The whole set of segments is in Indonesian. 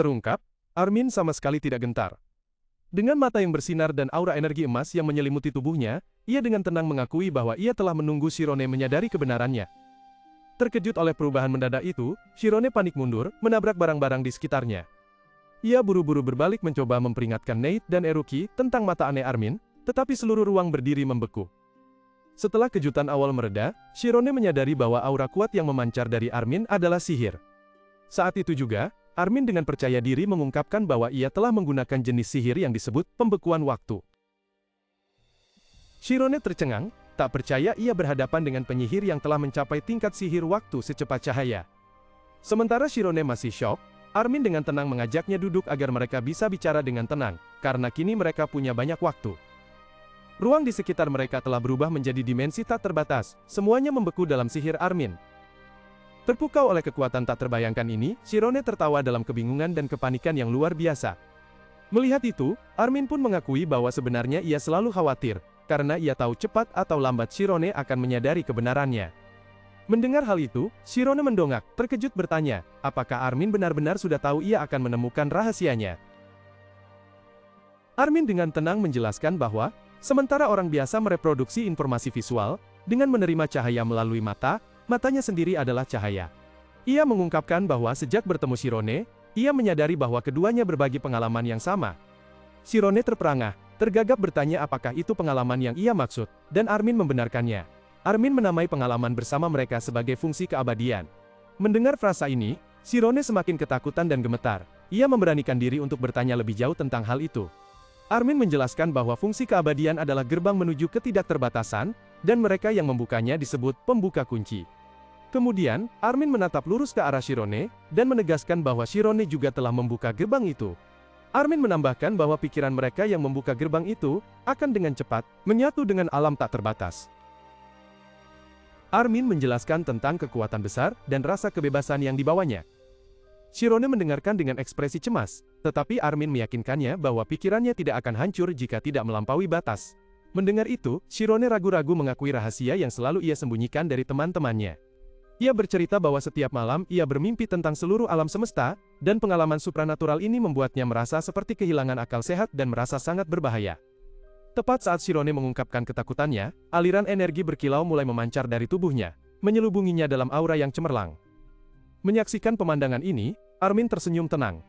terungkap, Armin sama sekali tidak gentar. Dengan mata yang bersinar dan aura energi emas yang menyelimuti tubuhnya, ia dengan tenang mengakui bahwa ia telah menunggu Shirone menyadari kebenarannya. Terkejut oleh perubahan mendadak itu, Shirone panik mundur, menabrak barang-barang di sekitarnya. Ia buru-buru berbalik mencoba memperingatkan Nate dan Eruki tentang mata aneh Armin, tetapi seluruh ruang berdiri membeku. Setelah kejutan awal mereda, Shirone menyadari bahwa aura kuat yang memancar dari Armin adalah sihir. Saat itu juga, Armin dengan percaya diri mengungkapkan bahwa ia telah menggunakan jenis sihir yang disebut pembekuan waktu. Shirone tercengang, tak percaya ia berhadapan dengan penyihir yang telah mencapai tingkat sihir waktu secepat cahaya. Sementara Shirone masih syok, Armin dengan tenang mengajaknya duduk agar mereka bisa bicara dengan tenang, karena kini mereka punya banyak waktu. Ruang di sekitar mereka telah berubah menjadi dimensi tak terbatas, semuanya membeku dalam sihir Armin. Terpukau oleh kekuatan tak terbayangkan ini, Shirone tertawa dalam kebingungan dan kepanikan yang luar biasa. Melihat itu, Armin pun mengakui bahwa sebenarnya ia selalu khawatir, karena ia tahu cepat atau lambat Shirone akan menyadari kebenarannya. Mendengar hal itu, Shirone mendongak, terkejut bertanya, apakah Armin benar-benar sudah tahu ia akan menemukan rahasianya? Armin dengan tenang menjelaskan bahwa, sementara orang biasa mereproduksi informasi visual, dengan menerima cahaya melalui mata, matanya sendiri adalah cahaya. Ia mengungkapkan bahwa sejak bertemu Shirone, ia menyadari bahwa keduanya berbagi pengalaman yang sama. Shirone terperangah, tergagap bertanya apakah itu pengalaman yang ia maksud, dan Armin membenarkannya. Armin menamai pengalaman bersama mereka sebagai fungsi keabadian. Mendengar frasa ini, Shirone semakin ketakutan dan gemetar. Ia memberanikan diri untuk bertanya lebih jauh tentang hal itu. Armin menjelaskan bahwa fungsi keabadian adalah gerbang menuju ketidakterbatasan, dan mereka yang membukanya disebut pembuka kunci. Kemudian, Armin menatap lurus ke arah Shirone, dan menegaskan bahwa Shirone juga telah membuka gerbang itu. Armin menambahkan bahwa pikiran mereka yang membuka gerbang itu, akan dengan cepat, menyatu dengan alam tak terbatas. Armin menjelaskan tentang kekuatan besar, dan rasa kebebasan yang dibawanya. Shirone mendengarkan dengan ekspresi cemas, tetapi Armin meyakinkannya bahwa pikirannya tidak akan hancur jika tidak melampaui batas. Mendengar itu, Shirone ragu-ragu mengakui rahasia yang selalu ia sembunyikan dari teman-temannya. Ia bercerita bahwa setiap malam ia bermimpi tentang seluruh alam semesta, dan pengalaman supranatural ini membuatnya merasa seperti kehilangan akal sehat dan merasa sangat berbahaya. Tepat saat Shirone mengungkapkan ketakutannya, aliran energi berkilau mulai memancar dari tubuhnya, menyelubunginya dalam aura yang cemerlang. Menyaksikan pemandangan ini, Armin tersenyum tenang.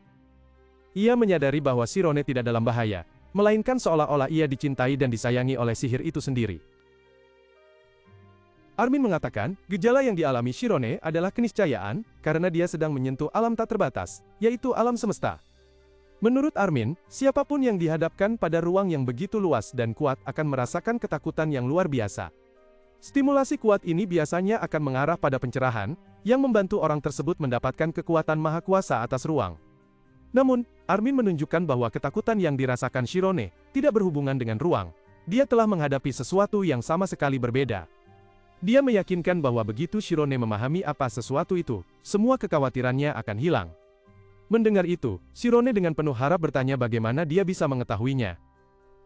Ia menyadari bahwa Shirone tidak dalam bahaya, melainkan seolah-olah ia dicintai dan disayangi oleh sihir itu sendiri. Armin mengatakan, gejala yang dialami Shirone adalah keniscayaan, karena dia sedang menyentuh alam tak terbatas, yaitu alam semesta. Menurut Armin, siapapun yang dihadapkan pada ruang yang begitu luas dan kuat akan merasakan ketakutan yang luar biasa. Stimulasi kuat ini biasanya akan mengarah pada pencerahan, yang membantu orang tersebut mendapatkan kekuatan maha kuasa atas ruang. Namun, Armin menunjukkan bahwa ketakutan yang dirasakan Shirone tidak berhubungan dengan ruang. Dia telah menghadapi sesuatu yang sama sekali berbeda. Dia meyakinkan bahwa begitu Shirone memahami apa sesuatu itu, semua kekhawatirannya akan hilang. Mendengar itu, Shirone dengan penuh harap bertanya bagaimana dia bisa mengetahuinya.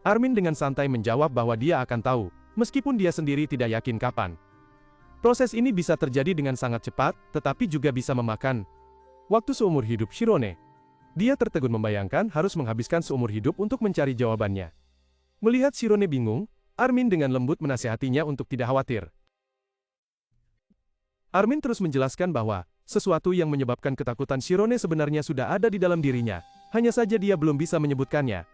Armin dengan santai menjawab bahwa dia akan tahu, meskipun dia sendiri tidak yakin kapan. Proses ini bisa terjadi dengan sangat cepat, tetapi juga bisa memakan waktu seumur hidup Shirone. Dia tertegun membayangkan harus menghabiskan seumur hidup untuk mencari jawabannya. Melihat Shirone bingung, Armin dengan lembut menasihatinya untuk tidak khawatir. Armin terus menjelaskan bahwa sesuatu yang menyebabkan ketakutan Shirone sebenarnya sudah ada di dalam dirinya, hanya saja dia belum bisa menyebutkannya.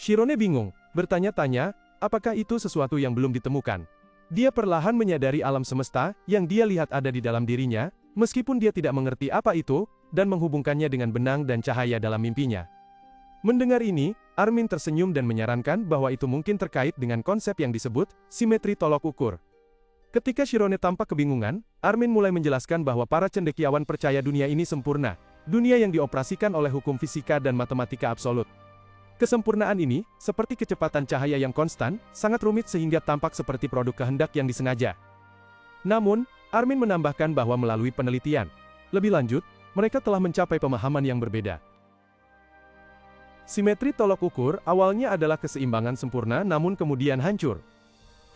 Shirone bingung, bertanya-tanya, apakah itu sesuatu yang belum ditemukan? Dia perlahan menyadari alam semesta yang dia lihat ada di dalam dirinya, meskipun dia tidak mengerti apa itu, dan menghubungkannya dengan benang dan cahaya dalam mimpinya. Mendengar ini, Armin tersenyum dan menyarankan bahwa itu mungkin terkait dengan konsep yang disebut simetri tolok ukur. Ketika Shirone tampak kebingungan, Armin mulai menjelaskan bahwa para cendekiawan percaya dunia ini sempurna, dunia yang dioperasikan oleh hukum fisika dan matematika absolut. Kesempurnaan ini, seperti kecepatan cahaya yang konstan, sangat rumit sehingga tampak seperti produk kehendak yang disengaja. Namun, Armin menambahkan bahwa melalui penelitian lebih lanjut, mereka telah mencapai pemahaman yang berbeda. Simetri tolok ukur awalnya adalah keseimbangan sempurna namun kemudian hancur.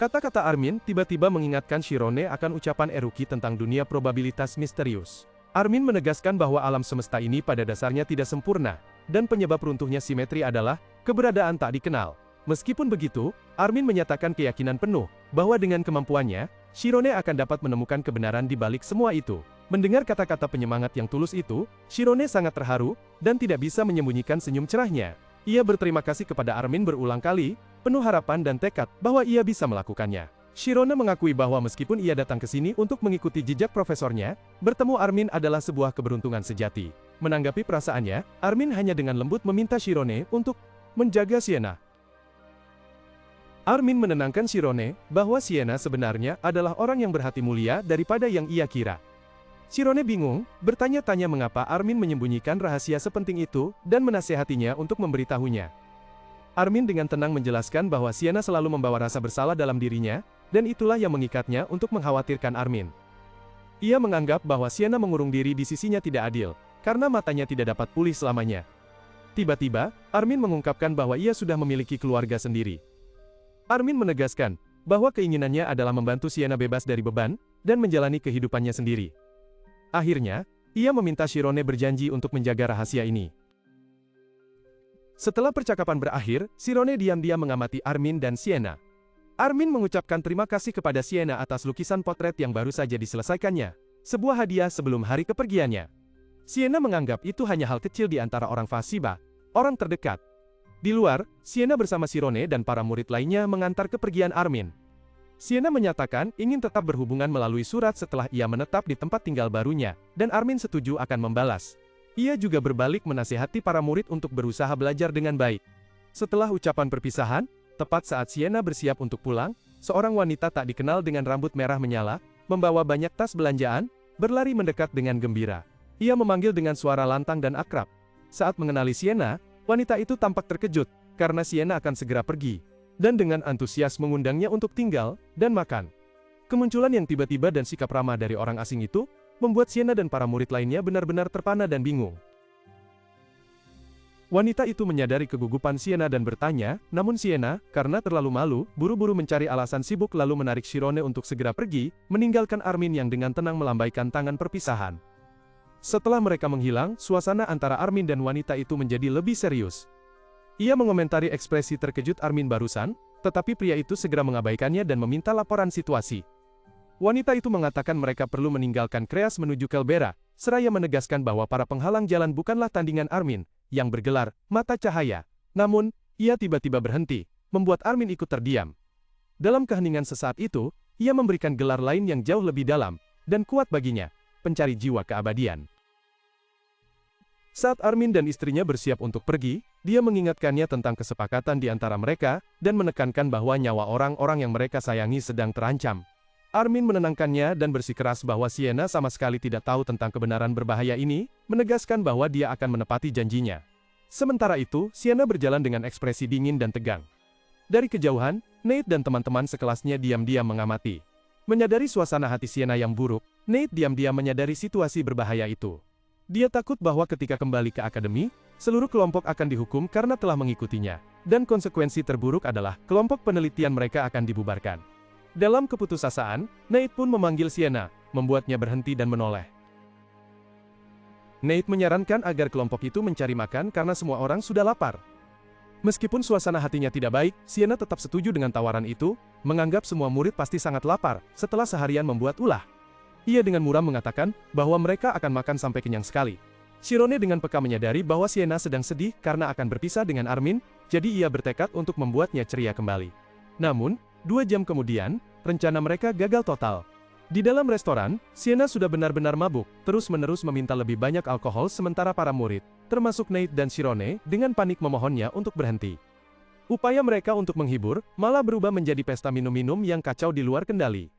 Kata-kata Armin tiba-tiba mengingatkan Shirone akan ucapan Eruki tentang dunia probabilitas misterius. Armin menegaskan bahwa alam semesta ini pada dasarnya tidak sempurna, dan penyebab runtuhnya simetri adalah keberadaan tak dikenal. Meskipun begitu, Armin menyatakan keyakinan penuh bahwa dengan kemampuannya, Shirone akan dapat menemukan kebenaran di balik semua itu. Mendengar kata-kata penyemangat yang tulus itu, Shirone sangat terharu dan tidak bisa menyembunyikan senyum cerahnya. Ia berterima kasih kepada Armin berulang kali, penuh harapan dan tekad bahwa ia bisa melakukannya. Shirone mengakui bahwa meskipun ia datang ke sini untuk mengikuti jejak profesornya, bertemu Armin adalah sebuah keberuntungan sejati. Menanggapi perasaannya, Armin hanya dengan lembut meminta Shirone untuk menjaga Sienna. Armin menenangkan Shirone bahwa Sienna sebenarnya adalah orang yang berhati mulia daripada yang ia kira. Shirone bingung, bertanya-tanya mengapa Armin menyembunyikan rahasia sepenting itu, dan menasehatinya untuk memberitahunya. Armin dengan tenang menjelaskan bahwa Sienna selalu membawa rasa bersalah dalam dirinya, dan itulah yang mengikatnya untuk mengkhawatirkan Armin. Ia menganggap bahwa Sienna mengurung diri di sisinya tidak adil, karena matanya tidak dapat pulih selamanya. Tiba-tiba, Armin mengungkapkan bahwa ia sudah memiliki keluarga sendiri. Armin menegaskan bahwa keinginannya adalah membantu Sienna bebas dari beban, dan menjalani kehidupannya sendiri. Akhirnya, ia meminta Shirone berjanji untuk menjaga rahasia ini. Setelah percakapan berakhir, Shirone diam-diam mengamati Armin dan Sienna. Armin mengucapkan terima kasih kepada Sienna atas lukisan potret yang baru saja diselesaikannya, sebuah hadiah sebelum hari kepergiannya. Sienna menganggap itu hanya hal kecil di antara orang Fashiba, orang terdekat. Di luar, Sienna bersama Shirone dan para murid lainnya mengantar kepergian Armin. Sienna menyatakan ingin tetap berhubungan melalui surat setelah ia menetap di tempat tinggal barunya, dan Armin setuju akan membalas. Ia juga berbalik menasihati para murid untuk berusaha belajar dengan baik. Setelah ucapan perpisahan, tepat saat Sienna bersiap untuk pulang, seorang wanita tak dikenal dengan rambut merah menyala, membawa banyak tas belanjaan, berlari mendekat dengan gembira. Ia memanggil dengan suara lantang dan akrab. Saat mengenali Sienna, wanita itu tampak terkejut, karena Sienna akan segera pergi, dan dengan antusias mengundangnya untuk tinggal dan makan. Kemunculan yang tiba-tiba dan sikap ramah dari orang asing itu, membuat Sienna dan para murid lainnya benar-benar terpana dan bingung. Wanita itu menyadari kegugupan Sienna dan bertanya, namun Sienna, karena terlalu malu, buru-buru mencari alasan sibuk lalu menarik Shirone untuk segera pergi, meninggalkan Armin yang dengan tenang melambaikan tangan perpisahan. Setelah mereka menghilang, suasana antara Armin dan wanita itu menjadi lebih serius. Ia mengomentari ekspresi terkejut Armin barusan, tetapi pria itu segera mengabaikannya dan meminta laporan situasi. Wanita itu mengatakan mereka perlu meninggalkan Kreas menuju Kelbera, seraya menegaskan bahwa para penghalang jalan bukanlah tandingan Armin, yang bergelar mata cahaya. Namun, ia tiba-tiba berhenti, membuat Armin ikut terdiam. Dalam keheningan sesaat itu, ia memberikan gelar lain yang jauh lebih dalam, dan kuat baginya, pencari jiwa keabadian. Saat Armin dan istrinya bersiap untuk pergi, dia mengingatkannya tentang kesepakatan di antara mereka, dan menekankan bahwa nyawa orang-orang yang mereka sayangi sedang terancam. Armin menenangkannya dan bersikeras bahwa Sienna sama sekali tidak tahu tentang kebenaran berbahaya ini, menegaskan bahwa dia akan menepati janjinya. Sementara itu, Sienna berjalan dengan ekspresi dingin dan tegang. Dari kejauhan, Nate dan teman-teman sekelasnya diam-diam mengamati. Menyadari suasana hati Sienna yang buruk, Nate diam-diam menyadari situasi berbahaya itu. Dia takut bahwa ketika kembali ke akademi, seluruh kelompok akan dihukum karena telah mengikutinya, dan konsekuensi terburuk adalah kelompok penelitian mereka akan dibubarkan. Dalam keputusasaan, Nate pun memanggil Sienna, membuatnya berhenti dan menoleh. Nate menyarankan agar kelompok itu mencari makan karena semua orang sudah lapar. Meskipun suasana hatinya tidak baik, Sienna tetap setuju dengan tawaran itu, menganggap semua murid pasti sangat lapar setelah seharian membuat ulah. Ia dengan muram mengatakan bahwa mereka akan makan sampai kenyang sekali. Shirone dengan peka menyadari bahwa Sienna sedang sedih karena akan berpisah dengan Armin, jadi ia bertekad untuk membuatnya ceria kembali. Namun, 2 jam kemudian, rencana mereka gagal total. Di dalam restoran, Sienna sudah benar-benar mabuk, terus-menerus meminta lebih banyak alkohol sementara para murid, termasuk Nate dan Shirone, dengan panik memohonnya untuk berhenti. Upaya mereka untuk menghibur, malah berubah menjadi pesta minum-minum yang kacau di luar kendali.